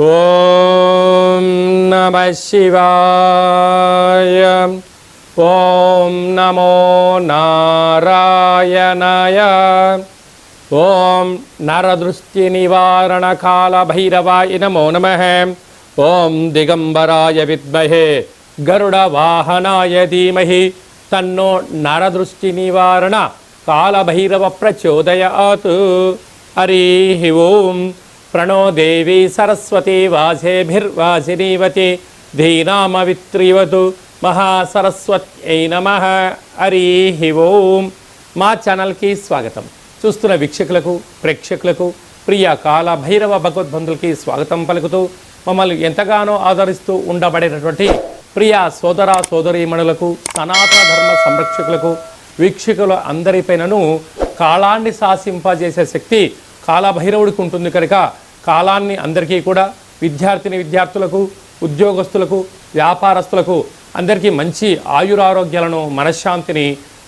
ఓం నమః శివాయ. ఓం నమో నారాయణాయ. ఓం నరదృష్టి నివారణ కాల భైరవాయ నమో నమః. ఓం దిగంబరాయ విద్మహే గరుడ వాహనాయ ధీమహి తన్నో నరదృష్టి నివారణ కాల భైరవ ప్రచోదయాత్. హరి ఓం. ప్రణో దేవి సరస్వతి వాసేభిర్వాసినీవతి ధీనామవిత్రివతు మహాసరస్వత్యై నమః. హరి ఓం. మా ఛానల్కి స్వాగతం. చూస్తున్న వీక్షకులకు ప్రేక్షకులకు ప్రియ కాల భైరవ భగవద్బంధులకి స్వాగతం పలుకుతూ మమ్మల్ని ఎంతగానో ఆదరిస్తూ ఉండబడేటటువంటి ప్రియ సోదర సోదరీమణులకు సనాతన ధర్మ సంరక్షకులకు వీక్షకుల అందరిపైనను కాలాన్ని శాసింపజేసే శక్తి కాలభైరవుడికి ఉంటుంది కనుక కాలాన్ని అందరికీ కూడా విద్యార్థులకు ఉద్యోగస్తులకు వ్యాపారస్తులకు అందరికీ మంచి ఆయురారోగ్యాలను మనశ్శాంతిని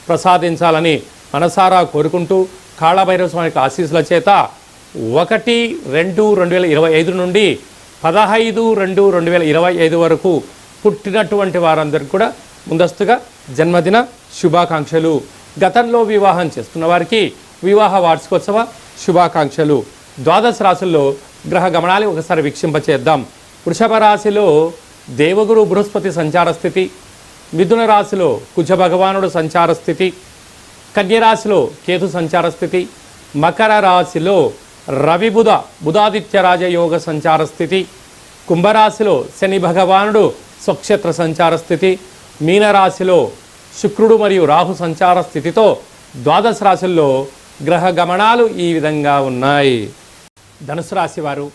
ప్రసాదించాలని మనసారా కోరుకుంటూ కాళభైరవ స్వామికి ఆశీస్సుల చేత 1-2-2025 నుండి 15-2-2025 వరకు పుట్టినటువంటి వారందరికీ కూడా ముందస్తుగా జన్మదిన శుభాకాంక్షలు. గతంలో వివాహం చేస్తున్న వారికి వివాహ వార్షికోత్సవ శుభాకాంక్షలు. ద్వాదశ రాశుల్లో గ్రహ గమనాలు ఒకసారి వీక్షింపచేద్దాం. వృషభ రాశిలో దేవగురు బృహస్పతి సంచార స్థితి, మిథున రాశిలో కుజ భగవానుడు సంచార స్థితి, కన్యరాశిలో కేతు సంచార స్థితి, మకర రాశిలో రవి బుధాదిత్య రాజయోగ సంచార స్థితి, కుంభరాశిలో శని భగవానుడు స్వక్షేత్ర సంచార స్థితి, మీనరాశిలో శుక్రుడు మరియు రాహు సంచార స్థితితో ద్వాదశ రాశుల్లో గ్రహ గమనాలు ఈ విధంగా ఉన్నాయి. ధనుసు రాశి వారు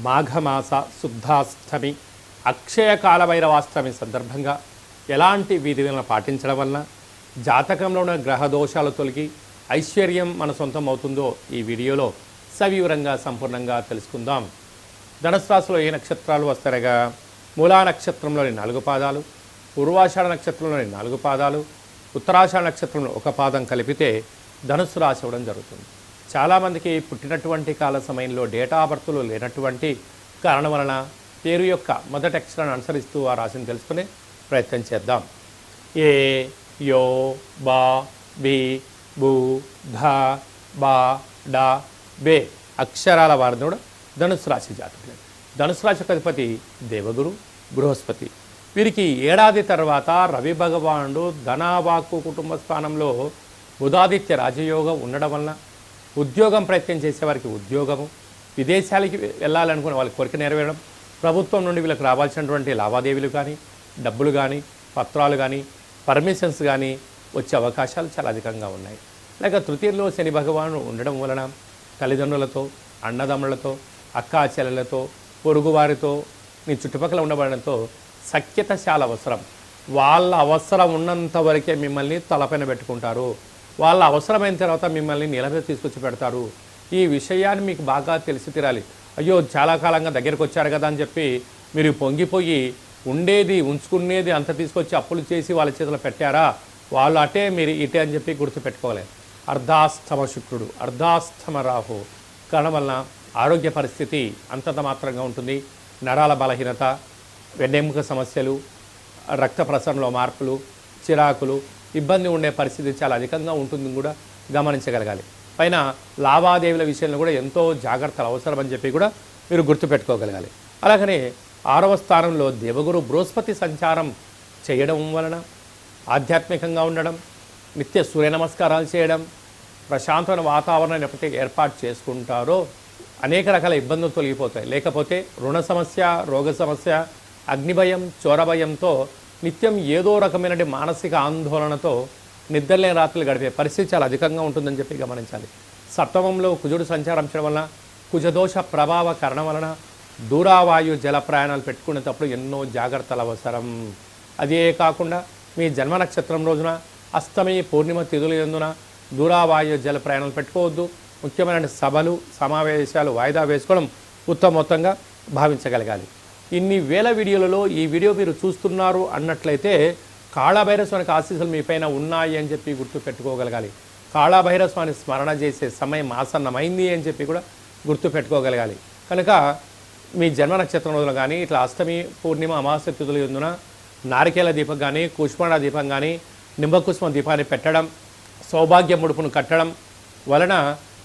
మాఘమాస శుద్ధాష్టమి అక్షయ కాలభైరవాష్టమి సందర్భంగా ఎలాంటి విధులను పాటించడం వలన జాతకంలో ఉన్న గ్రహ దోషాలు తొలగి ఐశ్వర్యం మన సొంతం అవుతుందో ఈ వీడియోలో సవివరంగా సంపూర్ణంగా తెలుసుకుందాం. ధనుసు రాశిలో ఏ నక్షత్రాలు వస్తారగా మూలా నక్షత్రంలోని 4 పాదాలు, పూర్వాషాఢ నక్షత్రంలోని 4 పాదాలు, ఉత్తరాషాఢ నక్షత్రంలో 1 పాదం కలిపితే ధనుస్సు రాశి అవ్వడం జరుగుతుంది. చాలామందికి పుట్టినటువంటి కాల సమయంలో డేటా బర్త్లు లేనటువంటి కారణం వలన పేరు యొక్క మొదటి అక్షరాన్ని అనుసరిస్తూ ఆ రాశిని తెలుసుకునే ప్రయత్నం చేద్దాం. ఏ, యో, బా, బి, బు, ధ, బా, డా, బే అక్షరాల వారిని కూడా ధనుస్సు రాశి జాతకులు. ధనుస్సు రాశి అధిపతి దేవగురు బృహస్పతి. వీరికి ఏడాది తర్వాత రవి భగవానుడు ధనవాక్కు కుటుంబ స్థానంలో బుధాదిత్య రాజయోగం ఉండడం వలన ఉద్యోగం ప్రయత్నం చేసేవారికి ఉద్యోగము, విదేశాలకి వెళ్ళాలనుకునే వాళ్ళకి కోరిక నెరవేరడం, ప్రభుత్వం నుండి వీళ్ళకి రావాల్సినటువంటి లావాదేవీలు కానీ డబ్బులు కానీ పత్రాలు కానీ పర్మిషన్స్ కానీ వచ్చే అవకాశాలు చాలా అధికంగా ఉన్నాయి. లేక తృతీయంలో శని భగవానుడు ఉండడం వలన తల్లిదండ్రులతో, అన్నదమ్ములతో, అక్కా చెల్లెలతో, పొరుగువారితో, మీ చుట్టుపక్కల ఉండబడడంతో సఖ్యత చాలా అవసరం. వాళ్ళ అవసరం ఉన్నంత వరకే మిమ్మల్ని తలపైన పెట్టుకుంటారు. వాళ్ళ అవసరమైన తర్వాత మిమ్మల్ని నీళ్ళ మీద తీసుకొచ్చి పెడతారు. ఈ విషయాన్ని మీకు బాగా తెలిసి తీరాలి. అయ్యో చాలా కాలంగా దగ్గరకు వచ్చారు కదా అని చెప్పి మీరు పొంగిపోయి ఉండేది ఉంచుకునేది అంత తీసుకొచ్చి అప్పులు చేసి వాళ్ళ చేతిలో పెట్టారా, వాళ్ళు అటే మీరు ఇటే అని చెప్పి గుర్తుపెట్టుకోవాలి. అర్ధాస్తమ శుక్రుడు, అర్ధాస్తమ రాహు కారణం వలన ఆరోగ్య పరిస్థితి అంతంత మాత్రంగా ఉంటుంది. నరాల బలహీనత, వెన్నెముక సమస్యలు, రక్త ప్రసరణలో మార్పులు, చిరాకులు, ఇబ్బంది ఉండే పరిస్థితి చాలా అధికంగా ఉంటుంది కూడా గమనించగలగాలి. పైన లావాదేవీల విషయంలో కూడా ఎంతో జాగ్రత్తలు అవసరమని చెప్పి కూడా మీరు గుర్తుపెట్టుకోగలగాలి. అలాగనే 6వ స్థానంలో దేవగురు బృహస్పతి సంచారం చేయడం వలన ఆధ్యాత్మికంగా ఉండడం, నిత్య సూర్య నమస్కారాలు చేయడం, ప్రశాంతమైన వాతావరణం ఎప్పుడైతే ఏర్పాటు చేసుకుంటారో అనేక రకాల ఇబ్బందులు తొలగిపోతాయి. లేకపోతే రుణ సమస్య, రోగ సమస్య, అగ్నిభయం, చోరభయంతో నిత్యం ఏదో రకమైన మానసిక ఆందోళనతో నిద్రలేని రాత్రులు గడిపే పరిస్థితి చాలా అధికంగా ఉంటుందని చెప్పి గమనించాలి. సప్తమంలో కుజుడు సంచారం చేయడం వలన, కుజదోష ప్రభావ కారణం వలన దూరావాయు జల ప్రయాణాలు పెట్టుకునేటప్పుడు ఎన్నో జాగ్రత్తలు అవసరం. అదే కాకుండా మీ జన్మ నక్షత్రం రోజున అష్టమి పూర్ణిమ తిథుల యందున దూరావాయు జల ప్రయాణాలు పెట్టుకోవద్దు. ముఖ్యమైన సభలు సమావేశాలు వాయిదా వేసుకోవడం ఉత్తమోత్తంగా భావించగలగాలి. ఇన్ని వేల వీడియోలలో ఈ వీడియో మీరు చూస్తున్నారు అన్నట్లయితే కాళభైరవ స్వామికి ఆశీస్సులు మీ పైన ఉన్నాయి అని చెప్పి గుర్తు పెట్టుకోగలగాలి. కాళభైరవ స్వామిని స్మరణ చేసే సమయం ఆసన్నమైంది అని చెప్పి కూడా గుర్తు పెట్టుకోగలగాలి. కనుక మీ జన్మ నక్షత్రం రోజున కానీ ఇట్లా అష్టమి పూర్ణిమ అమావాస్య తిథుల యందున నారికేల దీపం కానీ కూష్మాండ దీపం కానీ నింబకుష్మ దీపాన్ని పెట్టడం సౌభాగ్య ముడుపును కట్టడం వలన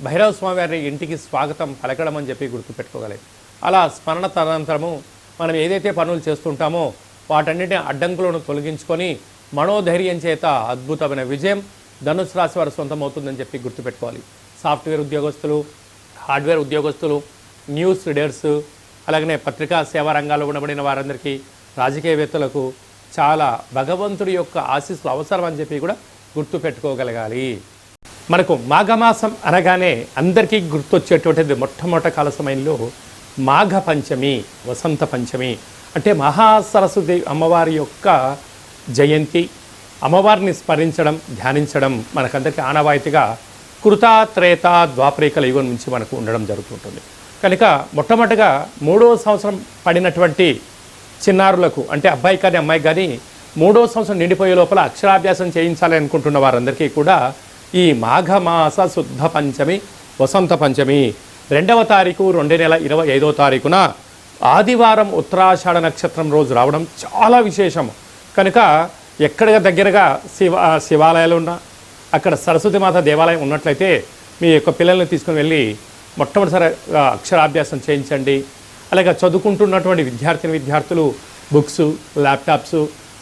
భైరవ స్వామి వారి ఇంటికి స్వాగతం పలకడం అని చెప్పి గుర్తుపెట్టుకోగలరు. అలా స్మరణ తదనంతరము మనం ఏదైతే పనులు చేస్తుంటామో వాటన్నిటిని అడ్డంకులను తొలగించుకొని మనోధైర్యం చేత అద్భుతమైన విజయం ధనుసు రాశి వారు సొంతమవుతుందని చెప్పి గుర్తుపెట్టుకోవాలి. సాఫ్ట్వేర్ ఉద్యోగస్తులు, హార్డ్వేర్ ఉద్యోగస్తులు, న్యూస్ రీడర్స్, అలాగనే పత్రికా సేవా రంగాల్లో ఉండబడిన వారందరికీ, రాజకీయవేత్తలకు చాలా భగవంతుడి యొక్క ఆశీస్సులు అవసరం అని చెప్పి కూడా గుర్తుపెట్టుకోగలగాలి. మనకు మాఘమాసం అనగానే అందరికీ గుర్తొచ్చేటువంటిది మొట్టమొదటి కాల సమయంలో మాఘ పంచమి, వసంత పంచమి అంటే మహాసరస్వతి అమ్మవారి యొక్క జయంతి. అమ్మవారిని స్మరించడం, ధ్యానించడం మనకందరికీ ఆనవాయితీగా కృత త్రేత ద్వాపరికల యుగం నుంచి మనకు ఉండడం జరుగుతుంటుంది. కనుక మొట్టమొదటిగా 3వ సంవత్సరం పడినటువంటి చిన్నారులకు అంటే అబ్బాయి కానీ అమ్మాయి కానీ 3వ సంవత్సరం నిండిపోయే లోపల అక్షరాభ్యాసం చేయించాలి అనుకుంటున్న వారందరికీ కూడా ఈ మాఘమాస శుద్ధ పంచమి, వసంత పంచమి 2వ తారీఖు 2 నెల 25వ తారీఖున ఆదివారం ఉత్తరాషాఢ నక్షత్రం రోజు రావడం చాలా విశేషం. కనుక ఎక్కడ దగ్గరగా శివాలయాలు ఉన్నా, అక్కడ సరస్వతిమాత దేవాలయం ఉన్నట్లయితే మీ యొక్క పిల్లల్ని తీసుకుని వెళ్ళి మొట్టమొదటిసారి అక్షరాభ్యాసం చేయించండి. అలాగే చదువుకుంటున్నటువంటి విద్యార్థులు బుక్స్, ల్యాప్టాప్స్,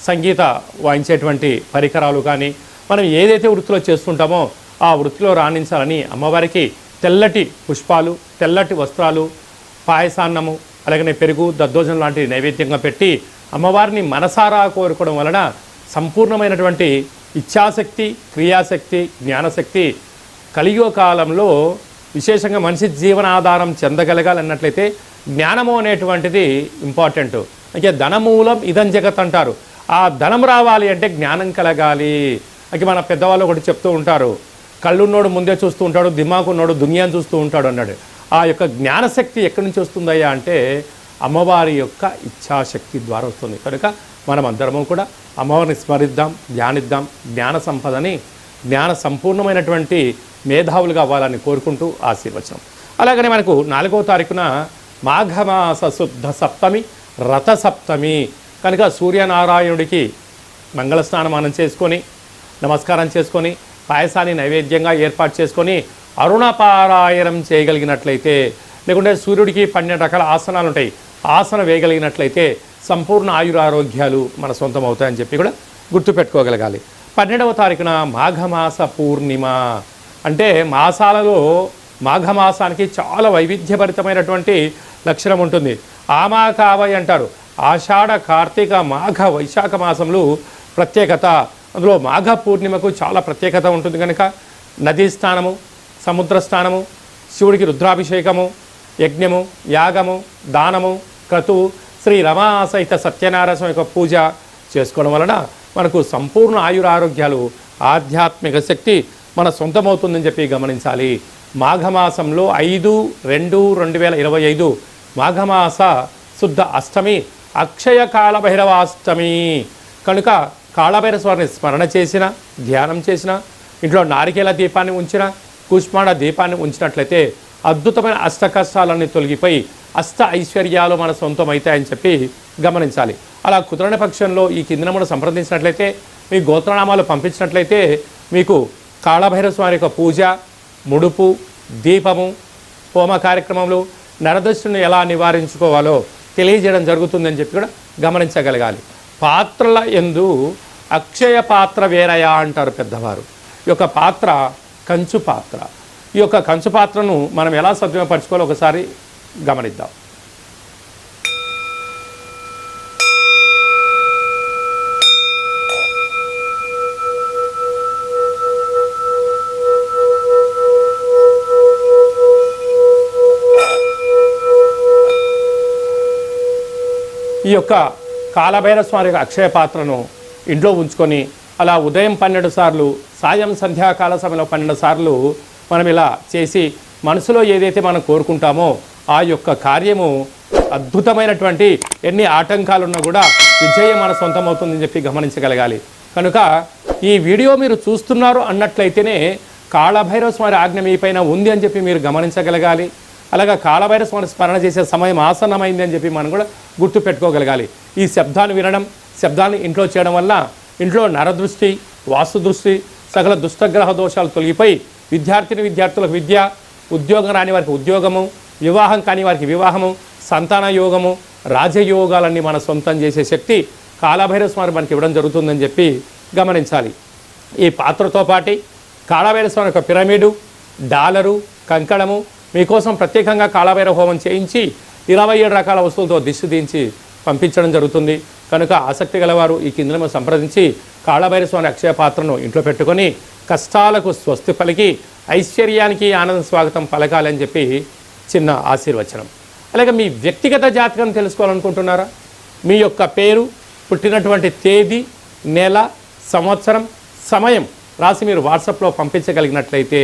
సంగీత వాయించేటువంటి పరికరాలు కానీ మనం ఏదైతే వృత్తిలో చేస్తుంటామో ఆ వృత్తిలో రాణించాలని అమ్మవారికి తెల్లటి పుష్పాలు, తెల్లటి వస్త్రాలు, పాయసాన్నము, అలాగనే పెరుగు, దద్దోజనం లాంటి నైవేద్యంగా పెట్టి అమ్మవారిని మనసారా కోరుకోవడం వలన సంపూర్ణమైనటువంటి ఇచ్ఛాశక్తి, క్రియాశక్తి, జ్ఞానశక్తి కలియుగ కాలంలో విశేషంగా మనిషి జీవనాధారం చెందగలగాలన్నట్లయితే జ్ఞానము అనేటువంటిది ఇంపార్టెంట్. అంటే ధనమూలం ఇదం జగత్ అంటారు. ఆ ధనం రావాలి అంటే జ్ఞానం కలగాలి. అంటే మన పెద్దవాళ్ళు ఒకటి చెప్తూ ఉంటారు, కళ్ళున్నోడు ముందే చూస్తూ ఉంటాడు, దిమాకున్నోడు దునియాను చూస్తూ ఉంటాడు అన్నాడు. ఆ యొక్క జ్ఞానశక్తి ఎక్కడి నుంచి వస్తుందయ్యా అంటే అమ్మవారి యొక్క ఇచ్ఛాశక్తి ద్వారా వస్తుంది. కనుక మనం అందరము కూడా అమ్మవారిని స్మరిద్దాం, ధ్యానిద్దాం, జ్ఞాన సంపదని, జ్ఞాన సంపూర్ణమైనటువంటి మేధావులుగా అవ్వాలని కోరుకుంటూ ఆశీర్వచనం. అలాగనే మనకు 4వ తారీఖున మాఘమాస శుద్ధ సప్తమి, రథ సప్తమి. కనుక సూర్యనారాయణుడికి మంగళ స్నానమానం చేసుకొని నమస్కారం చేసుకొని పాయసాన్ని నైవేద్యంగా ఏర్పాటు చేసుకొని అరుణపారాయణం చేయగలిగినట్లయితే, లేకుంటే సూర్యుడికి 12 రకాల ఆసనాలు ఉంటాయి, ఆసనం వేయగలిగినట్లయితే సంపూర్ణ ఆయురారోగ్యాలు మన సొంతం అవుతాయని చెప్పి కూడా గుర్తుపెట్టుకోగలగాలి. 12వ తారీఖున మాఘమాస పూర్ణిమ. అంటే మాసాలలో మాఘమాసానికి చాలా వైవిధ్యభరితమైనటువంటి లక్షణం ఉంటుంది. ఆమాకావై అంటారు. ఆషాఢ, కార్తీక, మాఘ, వైశాఖ మాసంలో ప్రత్యేకత. అందులో మాఘ పూర్ణిమకు చాలా ప్రత్యేకత ఉంటుంది. కనుక నదీ స్నానము, సముద్ర స్నానము, శివుడికి రుద్రాభిషేకము, యజ్ఞము, యాగము, దానము, క్రతువు, శ్రీ రమా సహిత సత్యనారాయణ స్వామి యొక్క పూజ చేసుకోవడం వలన మనకు సంపూర్ణ ఆయురారోగ్యాలు, ఆధ్యాత్మిక శక్తి మన సొంతమవుతుందని చెప్పి గమనించాలి. మాఘమాసంలో 5/2/2025 మాఘమాస శుద్ధ అష్టమి, అక్షయ కాళభైరవాష్టమి. కనుక కాళభైరవ స్వామిని స్మరణ చేసిన, ధ్యానం చేసిన, ఇంట్లో నారికేల దీపాన్ని ఉంచిన, కూష్మాండ దీపాన్ని ఉంచినట్లయితే అద్భుతమైన అష్ట కష్టాలన్నీ తొలగిపోయి అష్ట ఐశ్వర్యాలు మన సొంతం అవుతాయని చెప్పి గమనించాలి. అలా కుదరని పక్షంలో ఈ కింద మనం సంప్రదించినట్లయితే, మీ గోత్రనామాలు పంపించినట్లయితే మీకు కాళభైరవ స్వామి యొక్క పూజ, ముడుపు, దీపము, హోమ కార్యక్రమంలో నరదృష్టిని ఎలా నివారించుకోవాలో తెలియజేయడం జరుగుతుందని చెప్పి కూడా గమనించగలగాలి. పాత్రల యందు అక్షయ పాత్ర వేరయా అంటారు పెద్దవారు. ఈ యొక్క పాత్ర కంచు పాత్ర. ఈ యొక్క కంచు పాత్రను మనం ఎలా సద్వినియోగపరచుకోవాలో ఒకసారి గమనిద్దాం. ఈ యొక్క కాళభైరవ స్వామి యొక్క అక్షయ పాత్రను ఇంట్లో ఉంచుకొని అలా ఉదయం 12 సార్లు, సాయం సంధ్యాకాల సమయంలో 12 సార్లు మనం ఇలా చేసి మనసులో ఏదైతే మనం కోరుకుంటామో ఆ యొక్క కార్యము అద్భుతమైనటువంటి ఎన్ని ఆటంకాలున్నా కూడా విజయం మన సొంతమవుతుందని చెప్పి గమనించగలగాలి. కనుక ఈ వీడియో మీరు చూస్తున్నారు అన్నట్లయితేనే కాళభైరవ స్వామి ఆజ్ఞ మీ పైన ఉంది అని చెప్పి మీరు గమనించగలగాలి. అలాగా కాలభైరవ స్వామి స్మరణ చేసే సమయం ఆసన్నమైంది అని చెప్పి మనం కూడా గుర్తు పెట్టుకోగలగాలి. ఈ శబ్దాన్ని వినడం, శబ్దాన్ని ఇంట్లో చేయడం వల్ల ఇంట్లో నరదృష్టి, వాస్తు దృష్టి, సకల దుష్టగ్రహ దోషాలు తొలగిపోయి విద్యార్థులకు విద్య, ఉద్యోగం రాని వారికి ఉద్యోగము, వివాహం కాని వారికి వివాహము, సంతాన యోగము, రాజయోగాలన్నీ మన సొంతం చేసే శక్తి కాలభైరవ స్వామి మనకి ఇవ్వడం జరుగుతుందని చెప్పి గమనించాలి. ఈ పాత్రతో పాటు కాలభైరవ స్వామి యొక్క పిరమిడు, డాలరు, కంకణము మీకోసం ప్రత్యేకంగా కాలభైరవ హోమం చేయించి 27 రకాల వస్తువులతో దిష్టి దించి పంపించడం జరుగుతుంది. కనుక ఆసక్తి గలవారు ఈ కింద సంప్రదించి కాలభైరవ స్వామి అక్షయ పాత్రను ఇంట్లో పెట్టుకొని కష్టాలకు స్వస్తి పలికి ఐశ్వర్యానికి ఆనంద స్వాగతం పలకాలని చెప్పి చిన్న ఆశీర్వచనం. అలాగే మీ వ్యక్తిగత జాతకం తెలుసుకోవాలనుకుంటున్నారా? మీ యొక్క పేరు, పుట్టినటువంటి తేదీ, నెల, సంవత్సరం, సమయం రాసి మీరు వాట్సాప్లో పంపించగలిగినట్లయితే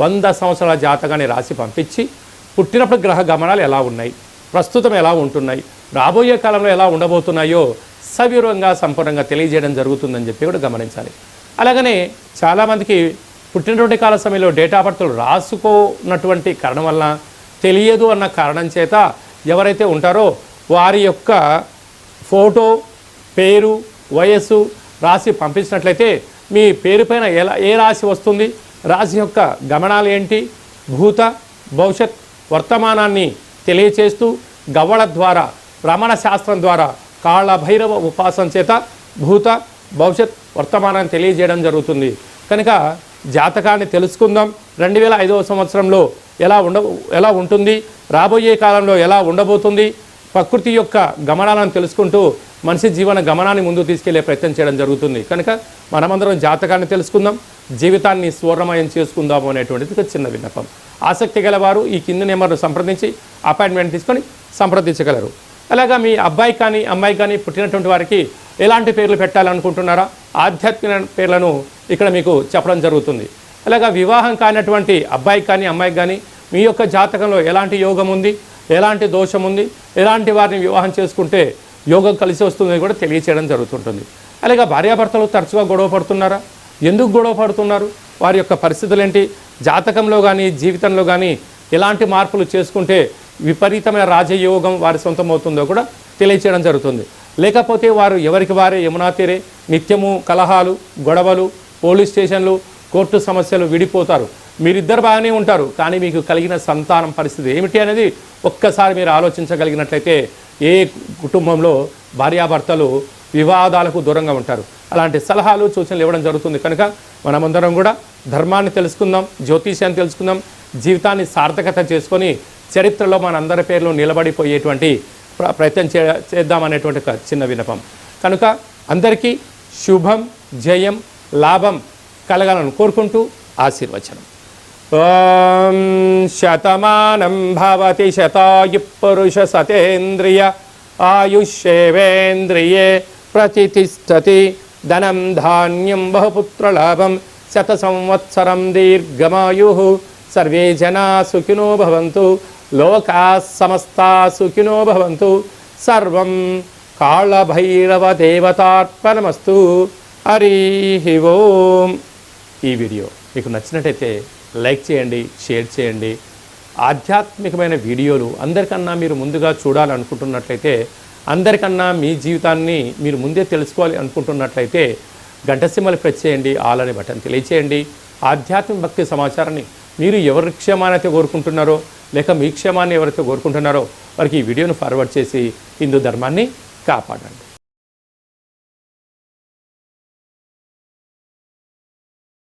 100 సంవత్సరాల జాతకాన్ని రాసి పంపించి పుట్టినప్పుడు గ్రహ గమనాలు ఎలా ఉన్నాయి, ప్రస్తుతం ఎలా ఉంటున్నాయి, రాబోయే కాలంలో ఎలా ఉండబోతున్నాయో సవివరంగా సంపూర్ణంగా తెలియజేయడం జరుగుతుందని చెప్పి కూడా గమనించాలి. అలాగనే చాలామందికి పుట్టినటువంటి కాల సమయంలో డేట్ ఆఫ్ బర్త్లు రాసుకోనటువంటి కారణం వల్ల తెలియదు అన్న కారణం చేత ఎవరైతే ఉంటారో వారి యొక్క ఫోటో, పేరు, వయస్సు రాసి పంపించినట్లయితే మీ పేరు పైన ఏ రాశి వస్తుంది, రాశి యొక్క గమనాలు ఏంటి, భూత భవిష్యత్ వర్తమానాన్ని తెలియచేస్తూ గవ్వళ ద్వారా, రమణ శాస్త్రం ద్వారా, కాళభైరవ ఉపాసన చేత భూత భవిష్యత్ వర్తమానాన్ని తెలియజేయడం జరుగుతుంది. కనుక జాతకాన్ని తెలుసుకుందాం. 2005వ సంవత్సరంలో ఎలా ఉంటుంది, రాబోయే కాలంలో ఎలా ఉండబోతుంది, ప్రకృతి యొక్క గమనాలను తెలుసుకుంటూ మనిషి జీవన గమనాన్ని ముందుకు తీసుకెళ్లే ప్రయత్నం చేయడం జరుగుతుంది. కనుక మనమందరం జాతకాన్ని తెలుసుకుందాం, జీవితాన్ని స్వర్ణమయం చేసుకుందాము అనేటువంటిది ఒక చిన్న విన్నపం. ఆసక్తి గలవారు ఈ కింది నెంబర్ను సంప్రదించి అపాయింట్మెంట్ తీసుకొని సంప్రదించగలరు. అలాగా మీ అబ్బాయి కానీ అమ్మాయి కానీ పుట్టినటువంటి వారికి ఎలాంటి పేర్లు పెట్టాలనుకుంటున్నారా? ఆధ్యాత్మిక పేర్లను ఇక్కడ మీకు చెప్పడం జరుగుతుంది. అలాగా వివాహం కానటువంటి అబ్బాయికి కానీ అమ్మాయికి కానీ మీ యొక్క జాతకంలో ఎలాంటి యోగం ఉంది, ఎలాంటి దోషం ఉంది, ఎలాంటి వారిని వివాహం చేసుకుంటే యోగం కలిసి వస్తుందని కూడా తెలియచేయడం జరుగుతుంటుంది. అలాగే భార్యాభర్తలు తరచుగా గొడవ పడుతున్నారా? ఎందుకు గొడవ పడుతున్నారు? వారి యొక్క పరిస్థితులు ఏంటి? జాతకంలో కానీ జీవితంలో కానీ ఎలాంటి మార్పులు చేసుకుంటే విపరీతమైన రాజయోగం వారి సొంతం అవుతుందో కూడా తెలియచేయడం జరుగుతుంది. లేకపోతే వారు ఎవరికి వారే యమునా తీరే నిత్యము కలహాలు, గొడవలు, పోలీస్ స్టేషన్లు, కోర్టు సమస్యలు, విడిపోతారు. మీరిద్దరు బాగానే ఉంటారు, కానీ మీకు కలిగిన సంతానం పరిస్థితి ఏమిటి అనేది ఒక్కసారి మీరు ఆలోచించగలిగినట్లయితే ఏ కుటుంబంలో భార్యాభర్తలు వివాదాలకు దూరంగా ఉంటారు. అలాంటి సలహాలు, సూచనలు ఇవ్వడం జరుగుతుంది. కనుక మనమందరం కూడా ధర్మాన్ని తెలుసుకుందాం, జ్యోతిష్యాన్ని తెలుసుకుందాం, జీవితాన్ని సార్థకత చేసుకొని చరిత్రలో మనందరి పేర్లు నిలబడిపోయేటువంటి ప్రయత్నం చేద్దామనేటువంటి ఒక చిన్న విన్నపం. కనుక అందరికీ శుభం, జయం, లాభం కలగాలని కోరుకుంటూ ఆశీర్వచనం. ఓం శతమానం భవతి శతాయు పురుష సతేంద్రియ ఆయుష్యేవేంద్రియే ప్రతిష్టతి ధనం ధాన్యం బహుపుత్రలాభం శత సంవత్సరం దీర్ఘమాయు సర్వే జనా సుఖినో భవంతు లోకా సమస్తా సుఖినో భవంతు సర్వం కాళభైరవ దేవతార్పణమస్తు. హరి ఓం. ఈ వీడియో మీకు నచ్చినట్టయితే లైక్ చేయండి, షేర్ చేయండి. ఆధ్యాత్మికమైన వీడియోలు అందరికన్నా మీరు ముందుగా చూడాలనుకుంటున్నట్లయితే, అందరికన్నా మీ జీవితాన్ని మీరు ముందే తెలుసుకోవాలి అనుకుంటున్నట్లయితే గంట సింబల్ ప్రెస్ చేయండి, ఆల్ అనే బటన్ తెలియచేయండి. ఆధ్యాత్మిక భక్తి సమాచారాన్ని మీరు ఎవరి క్షేమాన్ని అయితే కోరుకుంటున్నారో, లేక మీ క్షేమాన్ని ఎవరైతే కోరుకుంటున్నారో వారికి ఈ వీడియోను ఫార్వర్డ్ చేసి హిందూ ధర్మాన్ని కాపాడండి.